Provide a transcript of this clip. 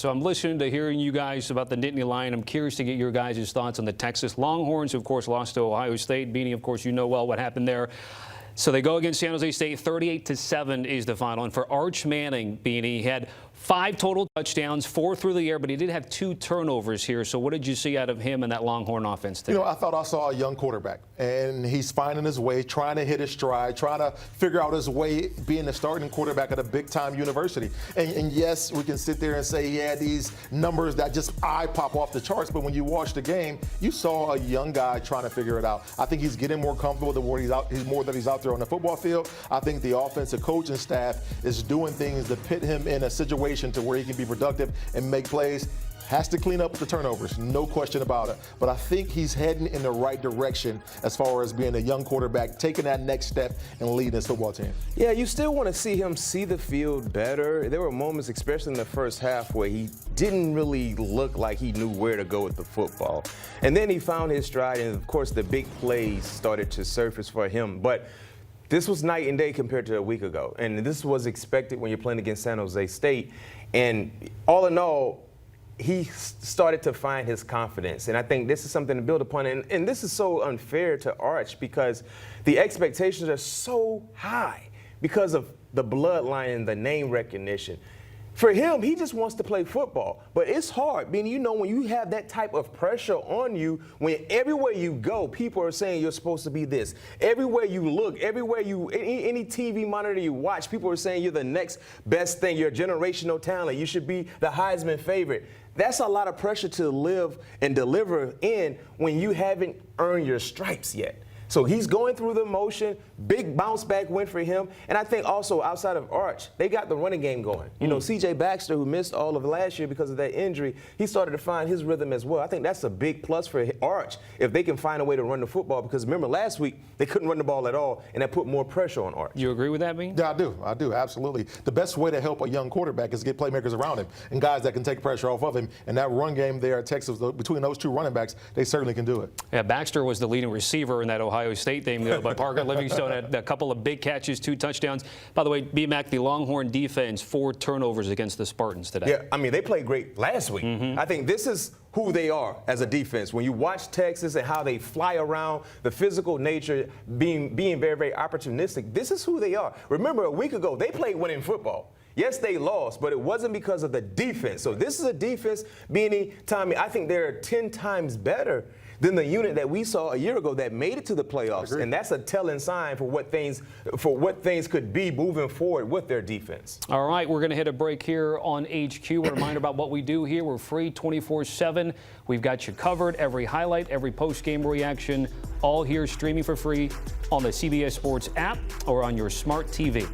So I'm listening to hearing you guys about the Nittany Lion. I'm curious to get your guys' thoughts on the Texas Longhorns, who, of course, lost to Ohio State. Beanie, of course, you know well what happened there. So they go against San Jose State. 38-7 is the final. And for Arch Manning, Beanie, he had 5 total touchdowns, 4 through the air, but he did have 2 turnovers here. So what did you see out of him and that Longhorn offense today? You know, I thought I saw a young quarterback, and he's finding his way, trying to hit his stride, trying to figure out his way being the starting quarterback at a big-time university. And yes, we can sit there and say he had these numbers that just eye-pop off the charts, but when you watch the game, you saw a young guy trying to figure it out. I think he's getting more comfortable the more he's out there on the football field. I think the offensive coaching staff is doing things to put him in a situation to where he can be productive and make plays. Has to clean up the turnovers, no question about it. But I think he's heading in the right direction as far as being a young quarterback, taking that next step and leading his football team. Yeah, you still want to see him see the field better. There were moments, especially in the first half, where he didn't really look like he knew where to go with the football. And then he found his stride, and of course the big plays started to surface for him. But this was night and day compared to a week ago. And this was expected when you're playing against San Jose State. And all in all, he started to find his confidence. And I think this is something to build upon. And this is so unfair to Arch because the expectations are so high because of the bloodline and the name recognition. For him, he just wants to play football. But it's hard, Beanie. You know, when you have that type of pressure on you, when everywhere you go, people are saying you're supposed to be this. Everywhere you look, everywhere any TV monitor you watch, people are saying you're the next best thing. You're a generational talent. You should be the Heisman favorite. That's a lot of pressure to live and deliver in when you haven't earned your stripes yet. So he's going through the motion, big bounce back win for him. And I think also outside of Arch, they got the running game going. You know, C.J. Baxter, who missed all of last year because of that injury, he started to find his rhythm as well. I think that's a big plus for Arch if they can find a way to run the football, because remember last week they couldn't run the ball at all, and that put more pressure on Arch. You agree with that, Bean? Yeah, I do, absolutely. The best way to help a young quarterback is to get playmakers around him and guys that can take pressure off of him. And that run game there at Texas, between those 2 running backs, they certainly can do it. Yeah, Baxter was the leading receiver in that Ohio State game. But Parker Livingstone had a couple of big catches, 2 touchdowns. By the way, B-Mac, the Longhorn defense, 4 turnovers against the Spartans today. Yeah, I mean, they played great last week. I think this is who they are as a defense. When you watch Texas and how they fly around, the physical nature, being very, very opportunistic, this is who they are. Remember, a week ago, they played winning football. Yes, they lost, but it wasn't because of the defense. So this is a defense, Beanie, Tommy, I think they're 10 times better than the unit that we saw a year ago that made it to the playoffs. And that's a telling sign for what things could be moving forward with their defense. All right, we're going to hit a break here on HQ. A reminder about what we do here. We're free 24/7. We've got you covered. Every highlight, every post-game reaction, all here streaming for free on the CBS Sports app or on your smart TV.